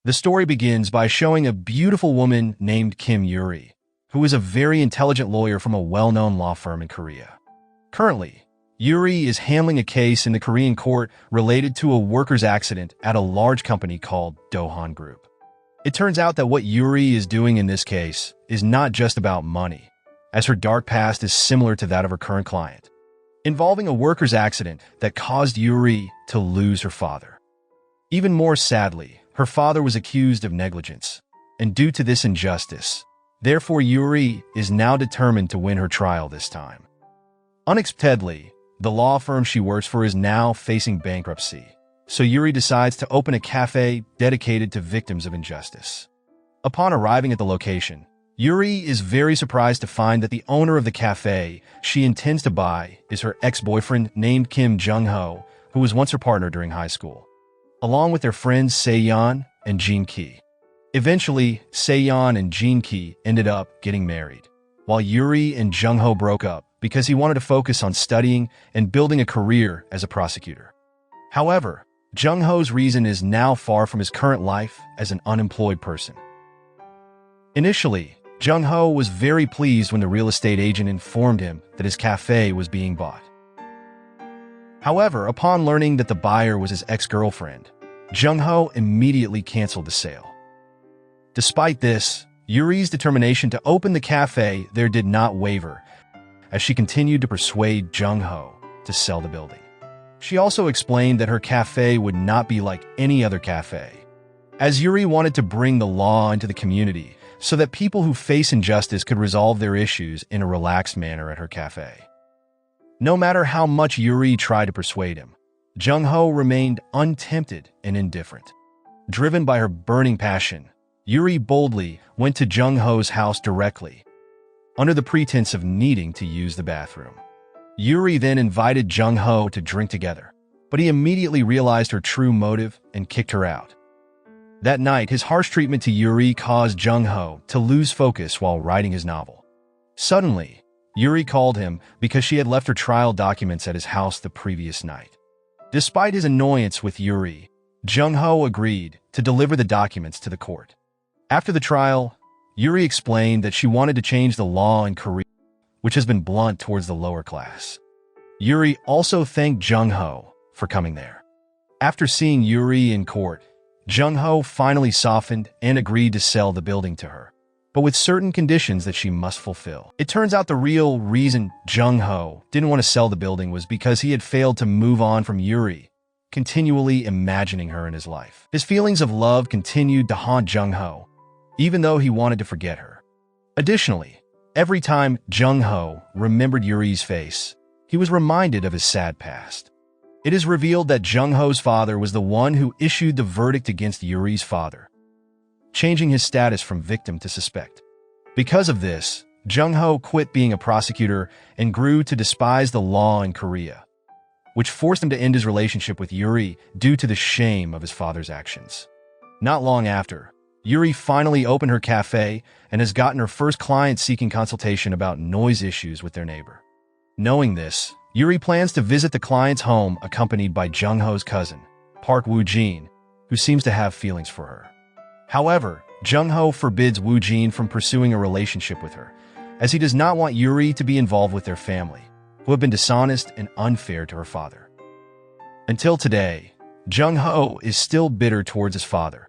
The story begins by showing a beautiful woman named Kim Yuri, who is a very intelligent lawyer from a well-known law firm in Korea. Currently, Yuri is handling a case in the Korean court related to a worker's accident at a large company called Dohan Group. It turns out that what Yuri is doing in this case is not just about money, as her dark past is similar to that of her current client, involving a worker's accident that caused Yuri to lose her father. Even more sadly, her father was accused of negligence, and due to this injustice, therefore Yuri is now determined to win her trial this time. Unexpectedly, the law firm she works for is now facing bankruptcy, so Yuri decides to open a cafe dedicated to victims of injustice. Upon arriving at the location, Yuri is very surprised to find that the owner of the cafe she intends to buy is her ex-boyfriend named Kim Jung-ho, who was once her partner during high school, along with their friends Se-yeon and Jin-ki. Eventually, Se-yeon and Jin-ki ended up getting married, while Yuri and Jung-ho broke up because he wanted to focus on studying and building a career as a prosecutor. However, Jung-ho's reason is now far from his current life as an unemployed person. Initially, Jung-ho was very pleased when the real estate agent informed him that his cafe was being bought. However, upon learning that the buyer was his ex-girlfriend, Jung-ho immediately canceled the sale. Despite this, Yuri's determination to open the cafe there did not waver, as she continued to persuade Jung-ho to sell the building. She also explained that her cafe would not be like any other cafe, as Yuri wanted to bring the law into the community so that people who face injustice could resolve their issues in a relaxed manner at her cafe. No matter how much Yuri tried to persuade him, Jung-ho remained untempted and indifferent. Driven by her burning passion, Yuri boldly went to Jung-ho's house directly, under the pretense of needing to use the bathroom. Yuri then invited Jung-ho to drink together, but he immediately realized her true motive and kicked her out. That night, his harsh treatment to Yuri caused Jung-ho to lose focus while writing his novel. Suddenly, Yuri called him because she had left her trial documents at his house the previous night. Despite his annoyance with Yuri, Jung-ho agreed to deliver the documents to the court. After the trial, Yuri explained that she wanted to change the law in Korea, which has been blunt towards the lower class. Yuri also thanked Jung-ho for coming there. After seeing Yuri in court, Jung-ho finally softened and agreed to sell the building to her, but with certain conditions that she must fulfill. It turns out the real reason Jung-ho didn't want to sell the building was because he had failed to move on from Yuri, continually imagining her in his life. His feelings of love continued to haunt Jung-ho, even though he wanted to forget her. Additionally, every time Jung-ho remembered Yuri's face, he was reminded of his sad past. It is revealed that Jung-ho's father was the one who issued the verdict against Yuri's father, changing his status from victim to suspect. Because of this, Jung-ho quit being a prosecutor and grew to despise the law in Korea, which forced him to end his relationship with Yuri due to the shame of his father's actions. Not long after, Yuri finally opened her cafe and has gotten her first client seeking consultation about noise issues with their neighbor. Knowing this, Yuri plans to visit the client's home accompanied by Jung-ho's cousin, Park Woo-jin, who seems to have feelings for her. However, Jung-ho forbids Woo-jin from pursuing a relationship with her, as he does not want Yuri to be involved with their family, who have been dishonest and unfair to her father. Until today, Jung-ho is still bitter towards his father,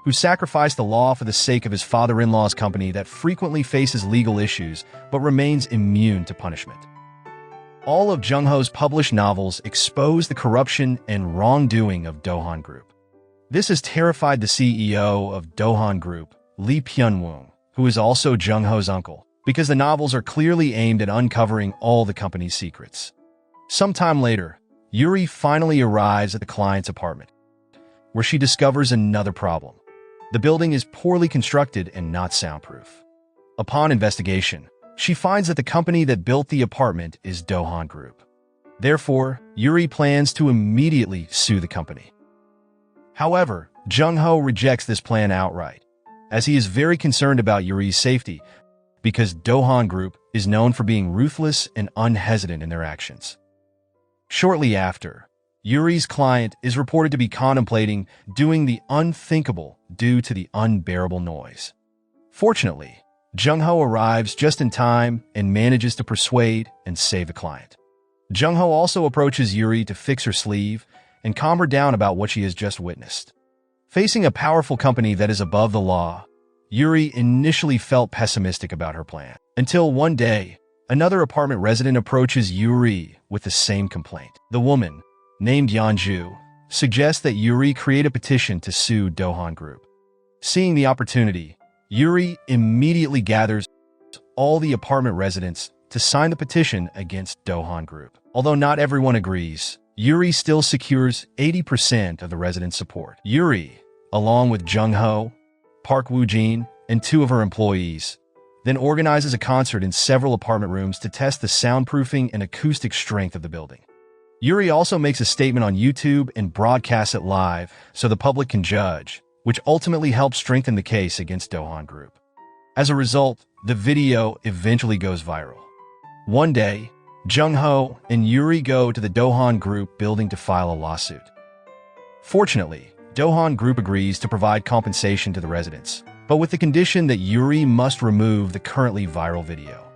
who sacrificed the law for the sake of his father-in-law's company that frequently faces legal issues but remains immune to punishment. All of Jung-ho's published novels expose the corruption and wrongdoing of Dohan Group. This has terrified the CEO of Dohan Group, Lee Pyun-woong, who is also Jung-ho's uncle, because the novels are clearly aimed at uncovering all the company's secrets. Sometime later, Yuri finally arrives at the client's apartment, where she discovers another problem. The building is poorly constructed and not soundproof. Upon investigation, she finds that the company that built the apartment is Dohan Group. Therefore, Yuri plans to immediately sue the company. However, Jung-ho rejects this plan outright, as he is very concerned about Yuri's safety because Dohan Group is known for being ruthless and unhesitant in their actions. Shortly after, Yuri's client is reported to be contemplating doing the unthinkable due to the unbearable noise. Fortunately, Jung-ho arrives just in time and manages to persuade and save the client. Jung-ho also approaches Yuri to fix her sleeve and calm her down about what she has just witnessed. Facing a powerful company that is above the law, Yuri initially felt pessimistic about her plan. Until one day, another apartment resident approaches Yuri with the same complaint. The woman, named Yeonju, suggests that Yuri create a petition to sue Dohan Group. Seeing the opportunity, Yuri immediately gathers all the apartment residents to sign the petition against Dohan Group. Although not everyone agrees, Yuri still secures 80% of the residents' support. Yuri, along with Jung-ho, Park Woo-jin, and 2 of her employees, then organizes a concert in several apartment rooms to test the soundproofing and acoustic strength of the building. Yuri also makes a statement on YouTube and broadcasts it live so the public can judge, which ultimately helps strengthen the case against Dohan Group. As a result, the video eventually goes viral. One day, Jung-ho and Yuri go to the Dohan Group building to file a lawsuit. Fortunately, Dohan Group agrees to provide compensation to the residents, but with the condition that Yuri must remove the currently viral video.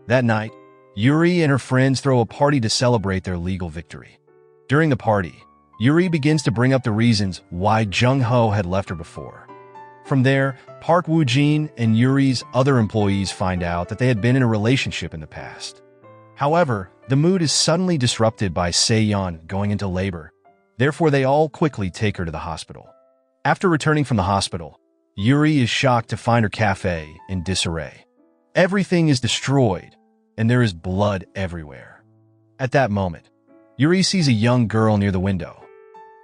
That night, Yuri and her friends throw a party to celebrate their legal victory. During the party, Yuri begins to bring up the reasons why Jung-ho had left her before. From there, Park Woo-jin and Yuri's other employees find out that they had been in a relationship in the past. However, the mood is suddenly disrupted by Se-yeon going into labor. Therefore, they all quickly take her to the hospital. After returning from the hospital, Yuri is shocked to find her cafe in disarray. Everything is destroyed, and there is blood everywhere. At that moment, Yuri sees a young girl near the window.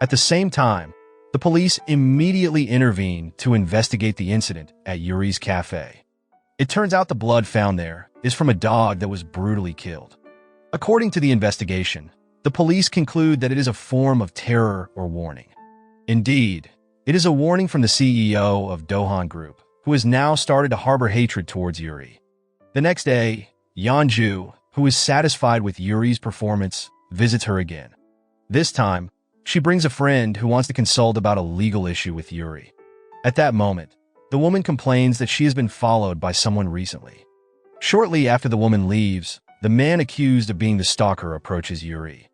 At the same time, the police immediately intervene to investigate the incident at Yuri's cafe. It turns out the blood found there is from a dog that was brutally killed. According to the investigation, the police conclude that it is a form of terror or warning. Indeed, it is a warning from the CEO of Dohan Group, who has now started to harbor hatred towards Yuri. The next day, Yeonju, who is satisfied with Yuri's performance, visits her again. This time, she brings a friend who wants to consult about a legal issue with Yuri. At that moment, the woman complains that she has been followed by someone recently. Shortly after the woman leaves, the man accused of being the stalker approaches Yuri.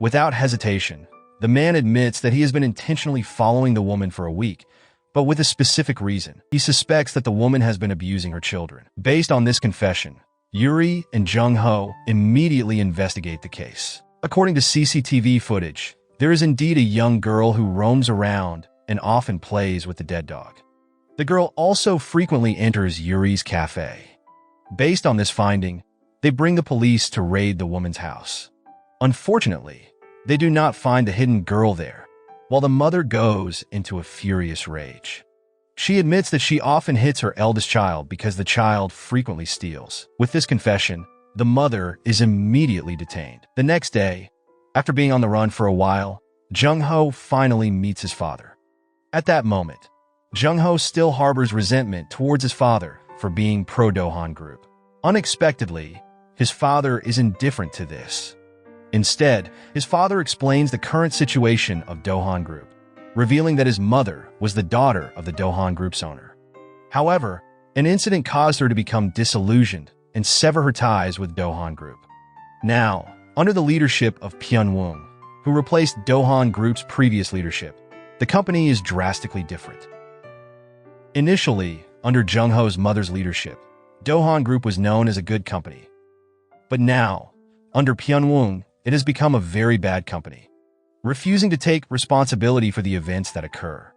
Without hesitation, the man admits that he has been intentionally following the woman for a week, but with a specific reason. He suspects that the woman has been abusing her children. Based on this confession, Yuri and Jung-ho immediately investigate the case. According to CCTV footage, there is indeed a young girl who roams around and often plays with the dead dog. The girl also frequently enters Yuri's cafe. Based on this finding, they bring the police to raid the woman's house. Unfortunately, they do not find the hidden girl there, while the mother goes into a furious rage. She admits that she often hits her eldest child because the child frequently steals. With this confession, the mother is immediately detained. The next day, after being on the run for a while, Jung-ho finally meets his father. At that moment, Jung-ho still harbors resentment towards his father for being pro-Dohan Group. Unexpectedly, his father is indifferent to this. Instead, his father explains the current situation of Dohan Group, revealing that his mother was the daughter of the Dohan Group's owner. However, an incident caused her to become disillusioned and sever her ties with Dohan Group. Now, under the leadership of Pyun-woong, who replaced Dohan Group's previous leadership, the company is drastically different. Initially, under Jung-ho's mother's leadership, Dohan Group was known as a good company. But now, under Pyun-woong, it has become a very bad company, refusing to take responsibility for the events that occur.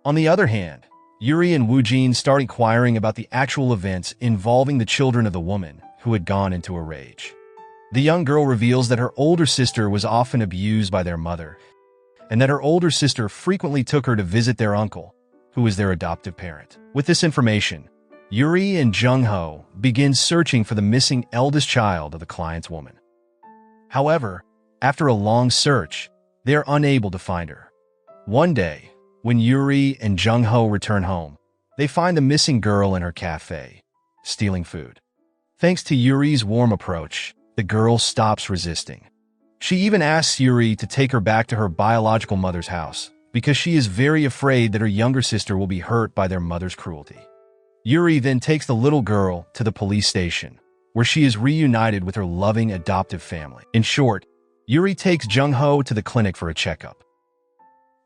On the other hand, Yuri and Woo-jin start inquiring about the actual events involving the children of the woman who had gone into a rage. The young girl reveals that her older sister was often abused by their mother, and that her older sister frequently took her to visit their uncle, who is their adoptive parent. With this information, Yuri and Jung-ho begin searching for the missing eldest child of the client's woman. However, after a long search, they are unable to find her. One day, when Yuri and Jung-ho return home, they find the missing girl in her cafe, stealing food. Thanks to Yuri's warm approach, the girl stops resisting. She even asks Yuri to take her back to her biological mother's house because she is very afraid that her younger sister will be hurt by their mother's cruelty. Yuri then takes the little girl to the police station, where she is reunited with her loving adoptive family. In short, Yuri takes Jung-ho to the clinic for a checkup.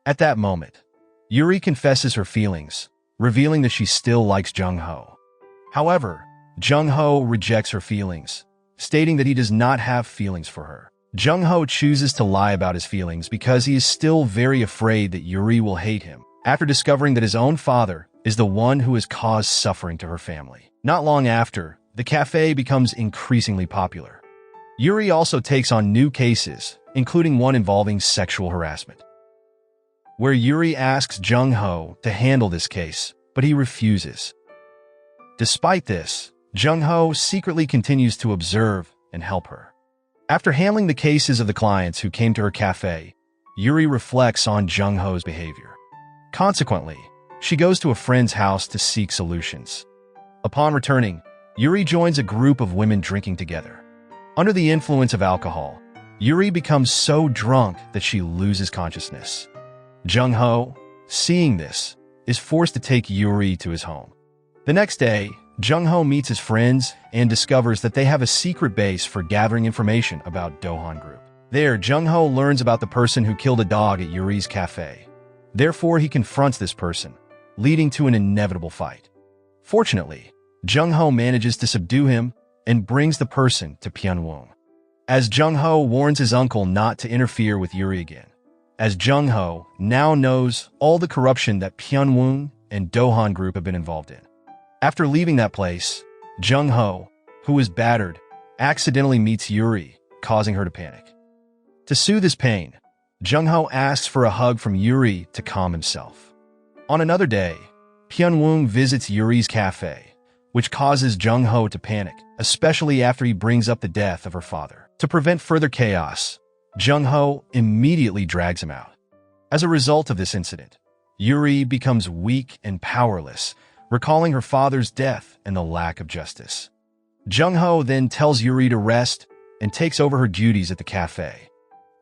At that moment, Yuri confesses her feelings, revealing that she still likes Jung-ho. However, Jung-ho rejects her feelings, stating that he does not have feelings for her. Jung-ho chooses to lie about his feelings because he is still very afraid that Yuri will hate him, after discovering that his own father is the one who has caused suffering to her family. Not long after, the cafe becomes increasingly popular. Yuri also takes on new cases, including one involving sexual harassment, where Yuri asks Jung-ho to handle this case, but he refuses. Despite this, Jung-ho secretly continues to observe and help her. After handling the cases of the clients who came to her cafe, Yuri reflects on Jung-ho's behavior. Consequently, she goes to a friend's house to seek solutions. Upon returning, Yuri joins a group of women drinking together. Under the influence of alcohol, Yuri becomes so drunk that she loses consciousness. Jung-ho, seeing this, is forced to take Yuri to his home. The next day, Jung-ho meets his friends and discovers that they have a secret base for gathering information about Dohan Group. There, Jung-ho learns about the person who killed a dog at Yuri's cafe. Therefore, he confronts this person, leading to an inevitable fight. Fortunately, Jung-ho manages to subdue him and brings the person to Pyongyang. As Jung-ho warns his uncle not to interfere with Yuri again, as Jung-ho now knows all the corruption that Pyongyang and Dohan Group have been involved in. After leaving that place, Jung-ho, who is battered, accidentally meets Yuri, causing her to panic. To soothe his pain, Jung-ho asks for a hug from Yuri to calm himself. On another day, Pyongyang visits Yuri's cafe, which causes Jung-ho to panic, especially after he brings up the death of her father. To prevent further chaos, Jung-ho immediately drags him out. As a result of this incident, Yuri becomes weak and powerless, recalling her father's death and the lack of justice. Jung-ho then tells Yuri to rest and takes over her duties at the cafe.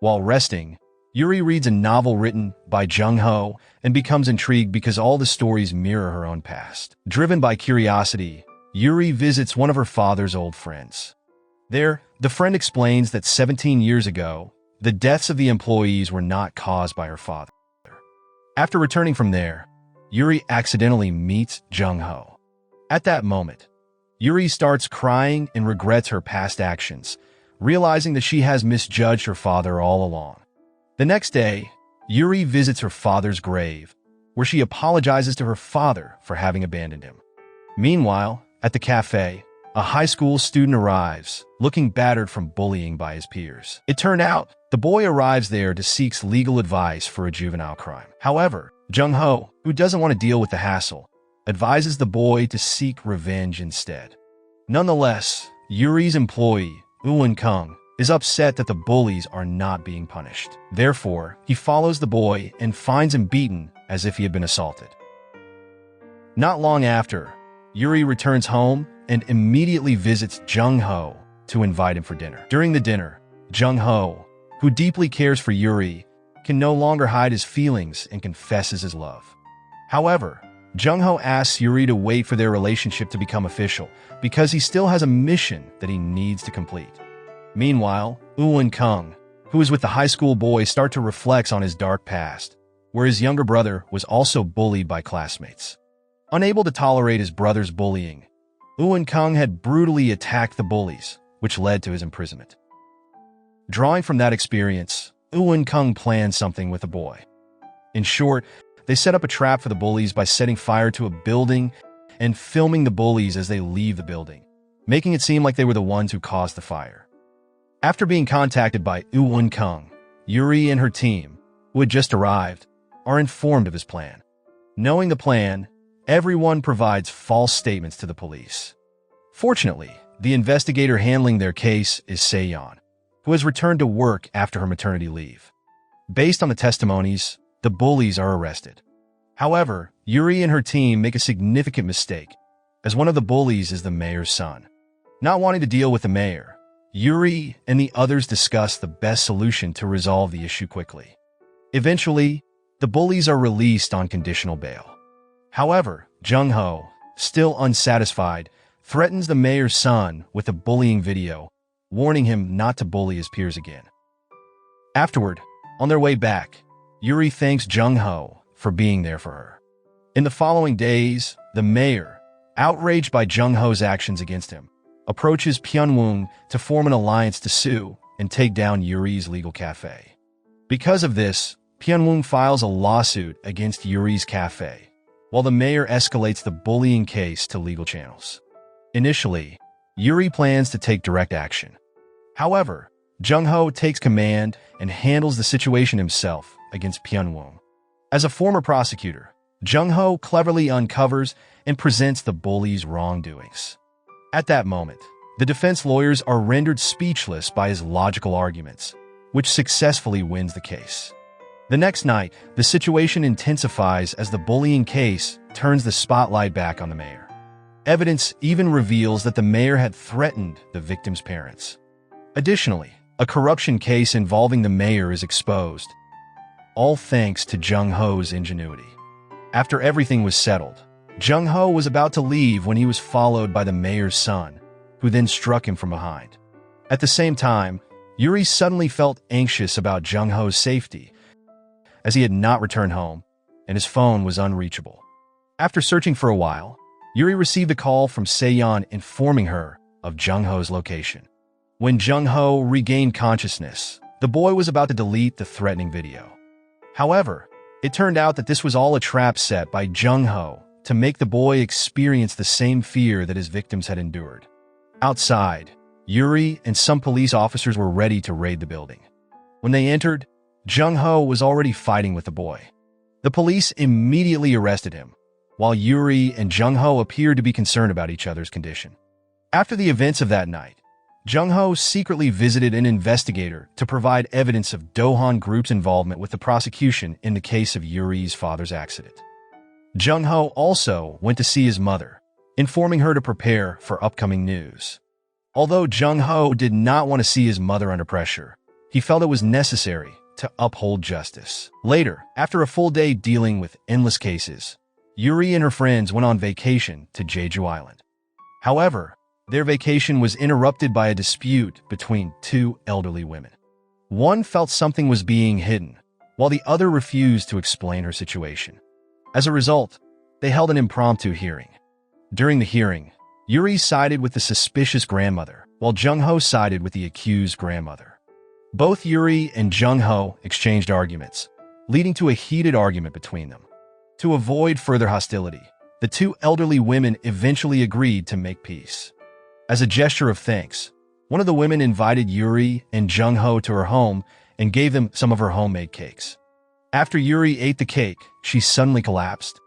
While resting, Yuri reads a novel written by Jung-ho and becomes intrigued because all the stories mirror her own past. Driven by curiosity, Yuri visits one of her father's old friends. There, the friend explains that 17 years ago, the deaths of the employees were not caused by her father. After returning from there, Yuri accidentally meets Jung-ho. At that moment, Yuri starts crying and regrets her past actions, realizing that she has misjudged her father all along. The next day, Yuri visits her father's grave, where she apologizes to her father for having abandoned him. Meanwhile, at the cafe, a high school student arrives, looking battered from bullying by his peers. It turned out, the boy arrives there to seek legal advice for a juvenile crime. However, Jung-ho, who doesn't want to deal with the hassle, advises the boy to seek revenge instead. Nonetheless, Yuri's employee, Eun-kung, is upset that the bullies are not being punished. Therefore, he follows the boy and finds him beaten as if he had been assaulted. Not long after, Yuri returns home and immediately visits Jung-ho to invite him for dinner. During the dinner, Jung-ho, who deeply cares for Yuri, can no longer hide his feelings and confesses his love. However, Jung-ho asks Yuri to wait for their relationship to become official because he still has a mission that he needs to complete. Meanwhile, Eun-kung, who is with the high school boy, starts to reflect on his dark past, where his younger brother was also bullied by classmates. Unable to tolerate his brother's bullying, Eun-kung had brutally attacked the bullies, which led to his imprisonment. Drawing from that experience, Eun-kung plans something with the boy. In short, they set up a trap for the bullies by setting fire to a building and filming the bullies as they leave the building, making it seem like they were the ones who caused the fire. After being contacted by Eun-kung, Yuri and her team, who had just arrived, are informed of his plan. Knowing the plan, everyone provides false statements to the police. Fortunately, the investigator handling their case is Se-yeon, who has returned to work after her maternity leave. Based on the testimonies, the bullies are arrested. However, Yuri and her team make a significant mistake, as one of the bullies is the mayor's son. Not wanting to deal with the mayor, Yuri and the others discuss the best solution to resolve the issue quickly. Eventually, the bullies are released on conditional bail. However, Jung-ho, still unsatisfied, threatens the mayor's son with a bullying video, warning him not to bully his peers again. Afterward, on their way back, Yuri thanks Jung-ho for being there for her. In the following days, the mayor, outraged by Jung-ho's actions against him, approaches Pyongyang to form an alliance to sue and take down Yuri's legal cafe. Because of this, Pyongyang files a lawsuit against Yuri's cafe, while the mayor escalates the bullying case to legal channels. Initially, Yuri plans to take direct action. However, Jung-ho takes command and handles the situation himself against Pyongyang. As a former prosecutor, Jung-ho cleverly uncovers and presents the bully's wrongdoings. At that moment, the defense lawyers are rendered speechless by his logical arguments, which successfully wins the case. The next night, the situation intensifies as the bullying case turns the spotlight back on the mayor. Evidence even reveals that the mayor had threatened the victim's parents. Additionally, a corruption case involving the mayor is exposed, all thanks to Jung-ho's ingenuity. After everything was settled, Jung-ho was about to leave when he was followed by the mayor's son, who then struck him from behind. At the same time, Yuri suddenly felt anxious about Jung-ho's safety, as he had not returned home, and his phone was unreachable. After searching for a while, Yuri received a call from Se-yeon informing her of Jung-ho's location. When Jung-ho regained consciousness, the boy was about to delete the threatening video. However, it turned out that this was all a trap set by Jung-ho to make the boy experience the same fear that his victims had endured. Outside, Yuri and some police officers were ready to raid the building. When they entered, Jung-ho was already fighting with the boy. The police immediately arrested him, while Yuri and Jung-ho appeared to be concerned about each other's condition. After the events of that night, Jung-ho secretly visited an investigator to provide evidence of Dohan Group's involvement with the prosecution in the case of Yuri's father's accident. Jung-ho also went to see his mother, informing her to prepare for upcoming news. Although Jung-ho did not want to see his mother under pressure, he felt it was necessary to uphold justice. Later, after a full day dealing with endless cases, Yuri and her friends went on vacation to Jeju Island. However, their vacation was interrupted by a dispute between two elderly women. One felt something was being hidden, while the other refused to explain her situation. As a result, they held an impromptu hearing. During the hearing, Yuri sided with the suspicious grandmother, while Jung-ho sided with the accused grandmother. Both Yuri and Jung-ho exchanged arguments, leading to a heated argument between them. To avoid further hostility, the two elderly women eventually agreed to make peace. As a gesture of thanks, one of the women invited Yuri and Jung-ho to her home and gave them some of her homemade cakes. After Yuri ate the cake, she suddenly collapsed.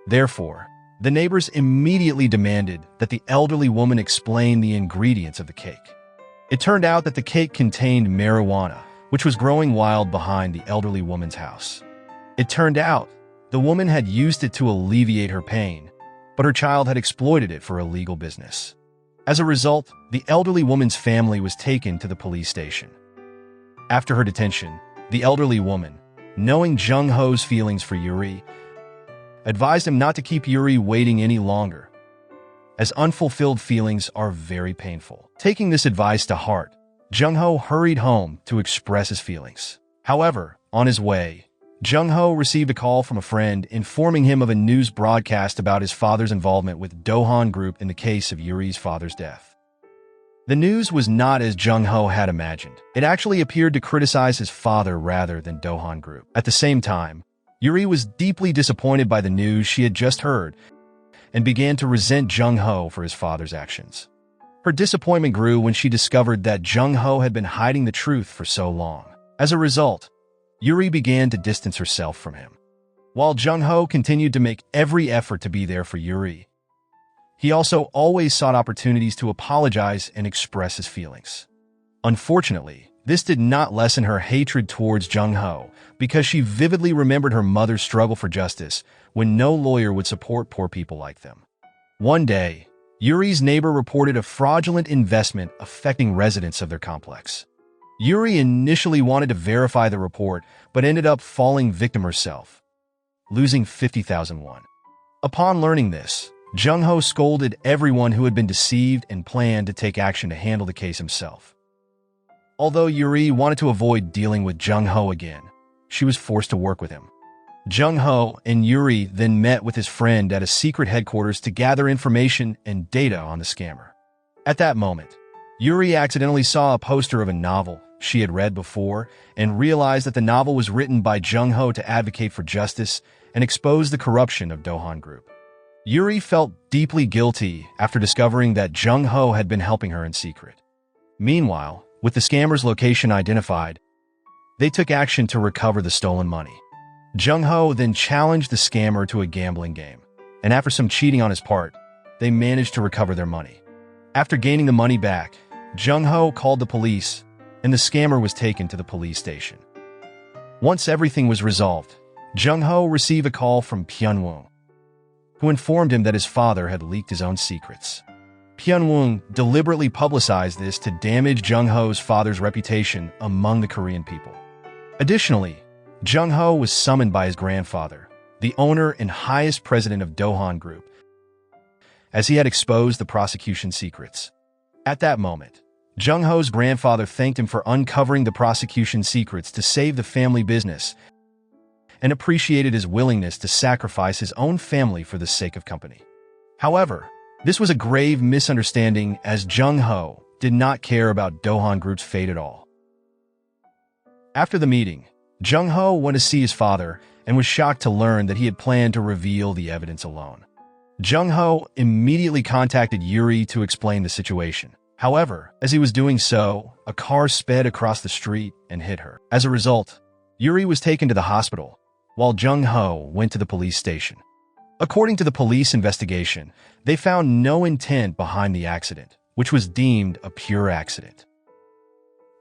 Therefore, the neighbors immediately demanded that the elderly woman explain the ingredients of the cake. It turned out that the cake contained marijuana, which was growing wild behind the elderly woman's house. It turned out the woman had used it to alleviate her pain, but her child had exploited it for illegal business. As a result, the elderly woman's family was taken to the police station. After her detention, the elderly woman, knowing Jung-ho's feelings for Yuri, advised him not to keep Yuri waiting any longer, as unfulfilled feelings are very painful. Taking this advice to heart, Jung-ho hurried home to express his feelings. However, on his way, Jung-ho received a call from a friend informing him of a news broadcast about his father's involvement with Dohan Group in the case of Yuri's father's death. The news was not as Jung-ho had imagined. It actually appeared to criticize his father rather than Dohan Group. At the same time, Yuri was deeply disappointed by the news she had just heard and began to resent Jung-ho for his father's actions. Her disappointment grew when she discovered that Jung-ho had been hiding the truth for so long. As a result, Yuri began to distance herself from him. While Jung-ho continued to make every effort to be there for Yuri, he also always sought opportunities to apologize and express his feelings. Unfortunately, this did not lessen her hatred towards Jung-ho because she vividly remembered her mother's struggle for justice when no lawyer would support poor people like them. One day, Yuri's neighbor reported a fraudulent investment affecting residents of their complex. Yuri initially wanted to verify the report, but ended up falling victim herself, losing 50,000 won. Upon learning this, Jung-ho scolded everyone who had been deceived and planned to take action to handle the case himself. Although Yuri wanted to avoid dealing with Jung-ho again, she was forced to work with him. Jung-ho and Yuri then met with his friend at a secret headquarters to gather information and data on the scammer. At that moment, Yuri accidentally saw a poster of a novel she had read before and realized that the novel was written by Jung-ho to advocate for justice and expose the corruption of Dohan Group. Yuri felt deeply guilty after discovering that Jung-ho had been helping her in secret. Meanwhile, with the scammer's location identified, they took action to recover the stolen money. Jung-ho then challenged the scammer to a gambling game, and after some cheating on his part, they managed to recover their money. After gaining the money back, Jung-ho called the police, and the scammer was taken to the police station. Once everything was resolved, Jung-ho received a call from Pyun-woong, who informed him that his father had leaked his own secrets. Pyun-woong deliberately publicized this to damage Jung-ho's father's reputation among the Korean people. Additionally, Jung-ho was summoned by his grandfather, the owner and highest president of Dohan Group, as he had exposed the prosecution's secrets. At that moment, Jung-ho's grandfather thanked him for uncovering the prosecution's secrets to save the family business and appreciated his willingness to sacrifice his own family for the sake of company. However, this was a grave misunderstanding as Jung-ho did not care about Dohan Group's fate at all. After the meeting, Jung-ho went to see his father and was shocked to learn that he had planned to reveal the evidence alone. Jung-ho immediately contacted Yuri to explain the situation. However, as he was doing so, a car sped across the street and hit her. As a result, Yuri was taken to the hospital, while Jung-ho went to the police station. According to the police investigation, they found no intent behind the accident, which was deemed a pure accident.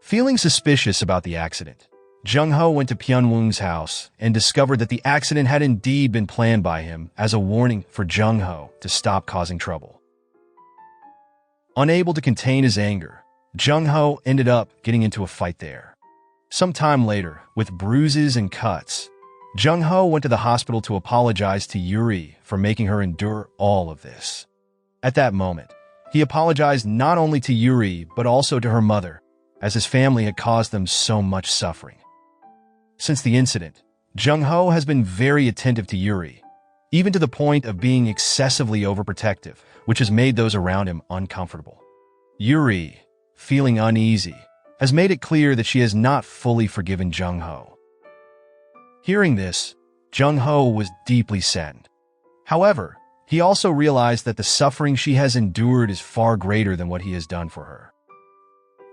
Feeling suspicious about the accident, Jung-ho went to Pyun-woong's house and discovered that the accident had indeed been planned by him as a warning for Jung-ho to stop causing trouble. Unable to contain his anger, Jung-ho ended up getting into a fight there. Some time later, with bruises and cuts, Jung-ho went to the hospital to apologize to Yuri for making her endure all of this. At that moment, he apologized not only to Yuri but also to her mother, as his family had caused them so much suffering. Since the incident, Jung-ho has been very attentive to Yuri, even to the point of being excessively overprotective, which has made those around him uncomfortable. Yuri, feeling uneasy, has made it clear that she has not fully forgiven Jung-ho. Hearing this, Jung-ho was deeply saddened. However, he also realized that the suffering she has endured is far greater than what he has done for her.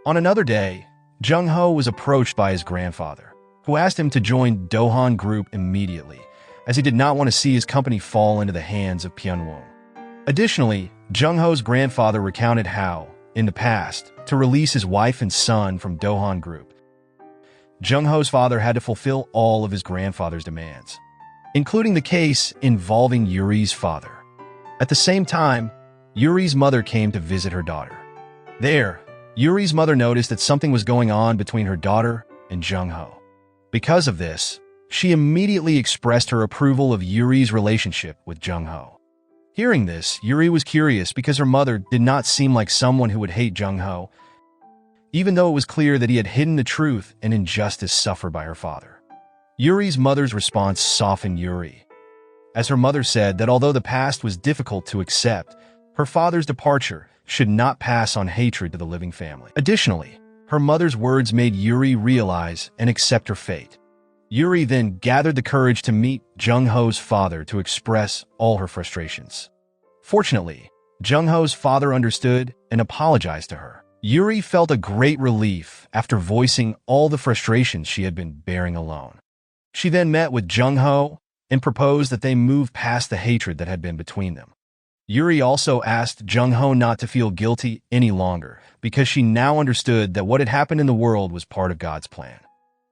On another day, Jung-ho was approached by his grandfather, who asked him to join Dohan Group immediately, as he did not want to see his company fall into the hands of Pyun-woong. Additionally, Jung-ho's grandfather recounted how, in the past, to release his wife and son from Dohan Group, Jung-ho's father had to fulfill all of his grandfather's demands, including the case involving Yuri's father. At the same time, Yuri's mother came to visit her daughter. There, Yuri's mother noticed that something was going on between her daughter and Jung-ho. Because of this, she immediately expressed her approval of Yuri's relationship with Jung-ho. Hearing this, Yuri was curious because her mother did not seem like someone who would hate Jung-ho, even though it was clear that he had hidden the truth and injustice suffered by her father. Yuri's mother's response softened Yuri, as her mother said that although the past was difficult to accept, her father's departure should not pass on hatred to the living family. Additionally, her mother's words made Yuri realize and accept her fate. Yuri then gathered the courage to meet Jung-ho's father to express all her frustrations. Fortunately, Jung-ho's father understood and apologized to her. Yuri felt a great relief after voicing all the frustrations she had been bearing alone. She then met with Jung-ho and proposed that they move past the hatred that had been between them. Yuri also asked Jung-ho not to feel guilty any longer because she now understood that what had happened in the world was part of God's plan.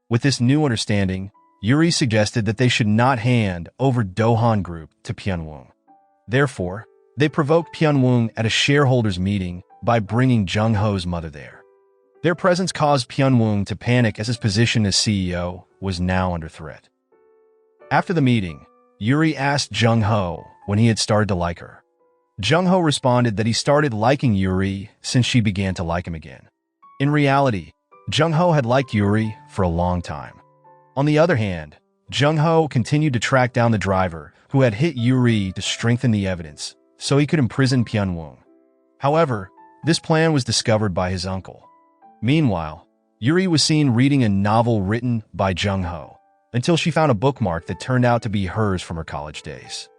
With this new understanding, Yuri suggested that they should not hand over Dohan Group to Pyun-woong. Therefore, They provoked Pyunwoong at a shareholders meeting by bringing Jung-ho's mother there. Their presence caused Pyunwoong to panic as his position as CEO was now under threat. After the meeting, Yuri asked Jung-ho when he had started to like her. Jung-ho responded that he started liking Yuri since she began to like him again. In reality, Jung-ho had liked Yuri for a long time. On the other hand, Jung-ho continued to track down the driver who had hit Yuri to strengthen the evidence so he could imprison Pyunwoong. However, this plan was discovered by his uncle. Meanwhile, Yuri was seen reading a novel written by Jung-ho until she found a bookmark that turned out to be hers from her college days.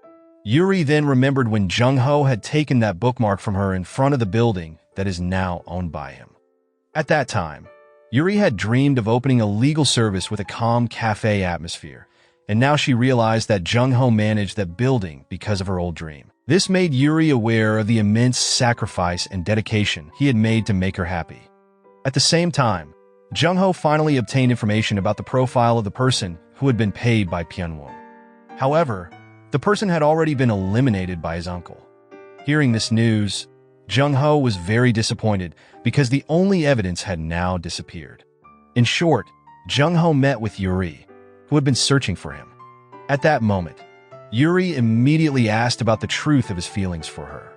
Yuri then remembered when Jung-ho had taken that bookmark from her in front of the building that is now owned by him. At that time, Yuri had dreamed of opening a legal service with a calm cafe atmosphere, and now she realized that Jung-ho managed that building because of her old dream. This made Yuri aware of the immense sacrifice and dedication he had made to make her happy. At the same time, Jung-ho finally obtained information about the profile of the person who had been paid by Pyunwoong. However, the person had already been eliminated by his uncle. Hearing this news, Jung-ho was very disappointed because the only evidence had now disappeared. In short, Jung-ho met with Yuri, who had been searching for him. At that moment, Yuri immediately asked about the truth of his feelings for her.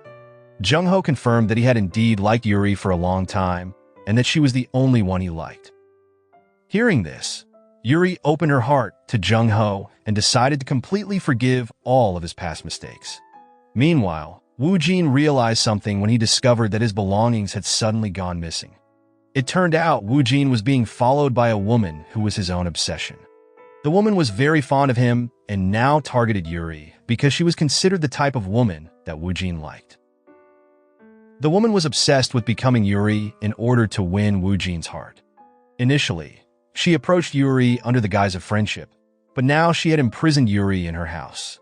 Jung-ho confirmed that he had indeed liked Yuri for a long time, and that she was the only one he liked. Hearing this, Yuri opened her heart to Jung-ho and decided to completely forgive all of his past mistakes. Meanwhile, Woo-jin realized something when he discovered that his belongings had suddenly gone missing. It turned out Woo-jin was being followed by a woman who was his own obsession. The woman was very fond of him and now targeted Yuri because she was considered the type of woman that Woo-jin liked. The woman was obsessed with becoming Yuri in order to win Woo-jin's heart. Initially, she approached Yuri under the guise of friendship, but now she had imprisoned Yuri in her house.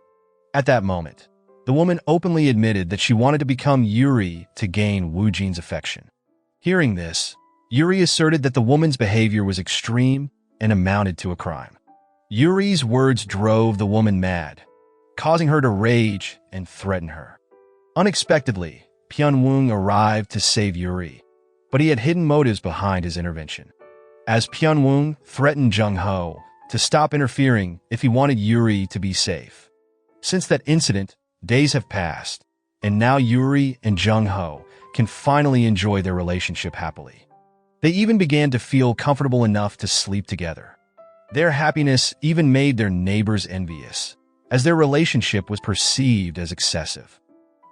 At that moment, the woman openly admitted that she wanted to become Yuri to gain Woo-jin's affection. Hearing this, Yuri asserted that the woman's behavior was extreme and amounted to a crime. Yuri's words drove the woman mad, causing her to rage and threaten her. Unexpectedly, Pyunwoong arrived to save Yuri, but he had hidden motives behind his intervention. As Pyunwoong threatened Jung-ho to stop interfering if he wanted Yuri to be safe. Since that incident, days have passed, and now Yuri and Jung-ho can finally enjoy their relationship happily. They even began to feel comfortable enough to sleep together. Their happiness even made their neighbors envious, as their relationship was perceived as excessive.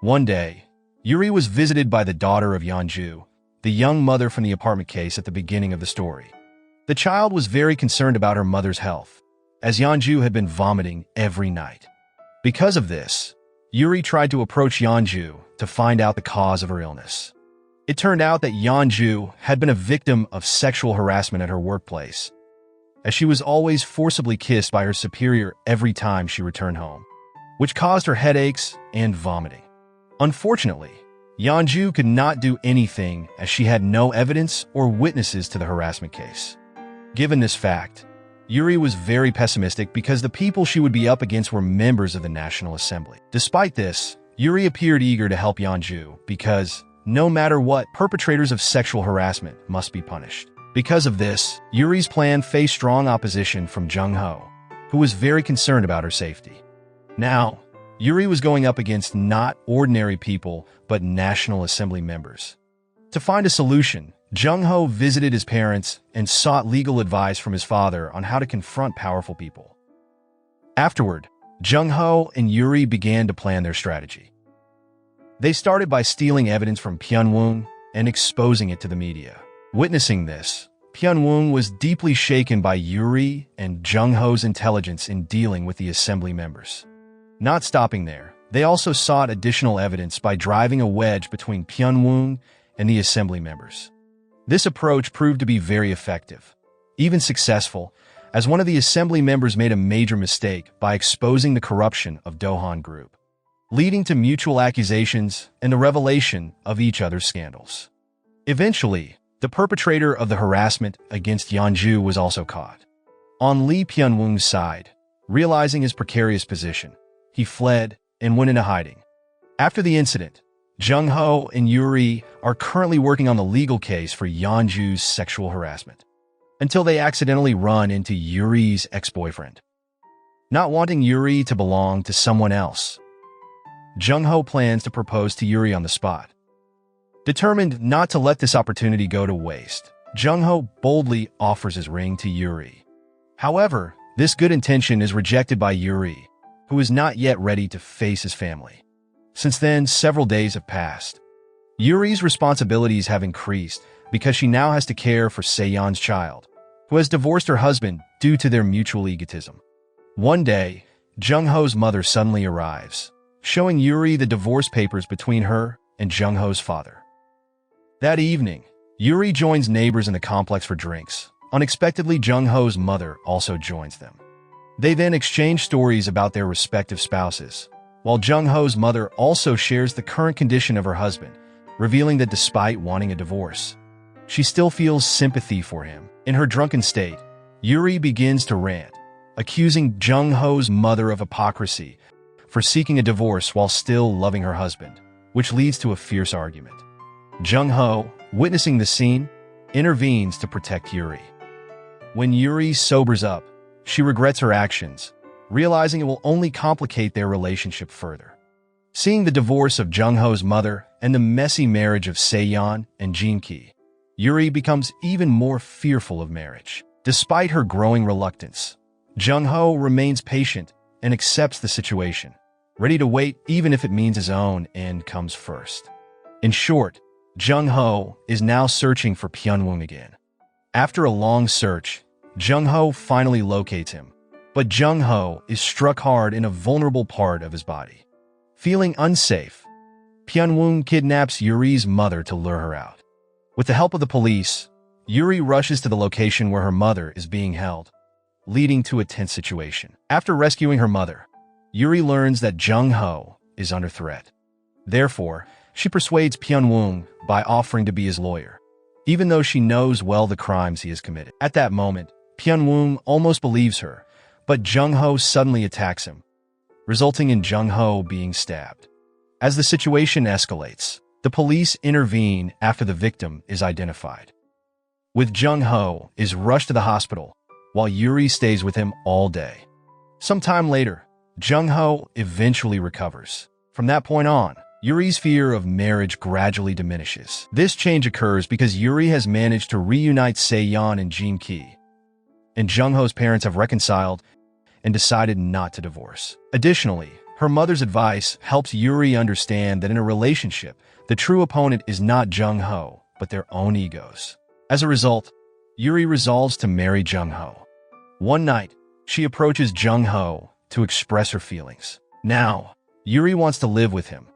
One day, Yuri was visited by the daughter of Yeonju, the young mother from the apartment case at the beginning of the story. The child was very concerned about her mother's health, as Yeonju had been vomiting every night. Because of this, Yuri tried to approach Yeonju to find out the cause of her illness. It turned out that Yeonju had been a victim of sexual harassment at her workplace, as she was always forcibly kissed by her superior every time she returned home, which caused her headaches and vomiting. Unfortunately, Yeonju could not do anything as she had no evidence or witnesses to the harassment case. Given this fact, Yuri was very pessimistic because the people she would be up against were members of the National Assembly. Despite this, Yuri appeared eager to help Yeonju because, no matter what, perpetrators of sexual harassment must be punished. Because of this, Yuri's plan faced strong opposition from Jung-ho, who was very concerned about her safety. Now, Yuri was going up against not ordinary people, but National Assembly members. To find a solution, Jung-ho visited his parents and sought legal advice from his father on how to confront powerful people. Afterward, Jung-ho and Yuri began to plan their strategy. They started by stealing evidence from Pyunwoong and exposing it to the media. Witnessing this, Pyunwoong was deeply shaken by Yuri and Jung-ho's intelligence in dealing with the assembly members. Not stopping there, they also sought additional evidence by driving a wedge between Pyunwoong and the assembly members. This approach proved to be very effective, even successful, as one of the assembly members made a major mistake by exposing the corruption of Dohan Group, leading to mutual accusations and the revelation of each other's scandals. Eventually, the perpetrator of the harassment against Yeonju was also caught. On Lee Pyunwoong's side, realizing his precarious position, he fled and went into hiding. After the incident, Jung-ho and Yuri are currently working on the legal case for Yeonju's sexual harassment, until they accidentally run into Yuri's ex-boyfriend. Not wanting Yuri to belong to someone else, Jung-ho plans to propose to Yuri on the spot. Determined not to let this opportunity go to waste, Jung-ho boldly offers his ring to Yuri. However, this good intention is rejected by Yuri, who is not yet ready to face his family. Since then, several days have passed. Yuri's responsibilities have increased because she now has to care for Se-yeon's child, who has divorced her husband due to their mutual egotism. One day, Jung-ho's mother suddenly arrives, showing Yuri the divorce papers between her and Jung-ho's father. That evening, Yuri joins neighbors in the complex for drinks. Unexpectedly, Jung-ho's mother also joins them. They then exchange stories about their respective spouses, while Jung-ho's mother also shares the current condition of her husband, revealing that despite wanting a divorce, she still feels sympathy for him. In her drunken state, Yuri begins to rant, accusing Jung-ho's mother of hypocrisy for seeking a divorce while still loving her husband, which leads to a fierce argument. Jung-ho, witnessing the scene, intervenes to protect Yuri. When Yuri sobers up, she regrets her actions, realizing it will only complicate their relationship further. Seeing the divorce of Jung-ho's mother and the messy marriage of Se-yeon and Jin-ki, Yuri becomes even more fearful of marriage. Despite her growing reluctance, Jung-ho remains patient and accepts the situation, ready to wait even if it means his own end comes first. In short, Jung-ho is now searching for Pyunwoong again. After a long search, Jung-ho finally locates him, but Jung-ho is struck hard in a vulnerable part of his body. Feeling unsafe, Pyunwoong kidnaps Yuri's mother to lure her out. With the help of the police, Yuri rushes to the location where her mother is being held, leading to a tense situation. After rescuing her mother, Yuri learns that Jung-ho is under threat. Therefore, she persuades Pyunwoong by offering to be his lawyer, even though she knows well the crimes he has committed. At that moment, Pyunwoong almost believes her, but Jung-ho suddenly attacks him, resulting in Jung-ho being stabbed. As the situation escalates, the police intervene after the victim is identified. With Jung-ho is rushed to the hospital, while Yuri stays with him all day. Some time later, Jung-ho eventually recovers. From that point on, Yuri's fear of marriage gradually diminishes. This change occurs because Yuri has managed to reunite Se-yeon and Jin-ki, and Jung-ho's parents have reconciled and decided not to divorce. Additionally, her mother's advice helps Yuri understand that in a relationship, the true opponent is not Jung-ho, but their own egos. As a result, Yuri resolves to marry Jung-ho. One night, she approaches Jung-ho to express her feelings. Now, Yuri wants to live with him,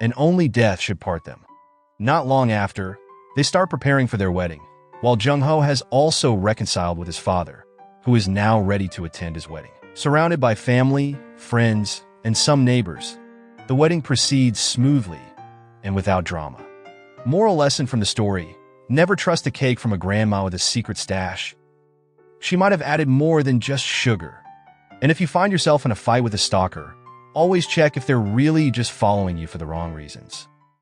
and only death should part them. Not long after, they start preparing for their wedding, while Jung-ho has also reconciled with his father, who is now ready to attend his wedding. Surrounded by family, friends, and some neighbors, the wedding proceeds smoothly and without drama. Moral lesson from the story: never trust a cake from a grandma with a secret stash. She might have added more than just sugar. And if you find yourself in a fight with a stalker, always check if they're really just following you for the wrong reasons.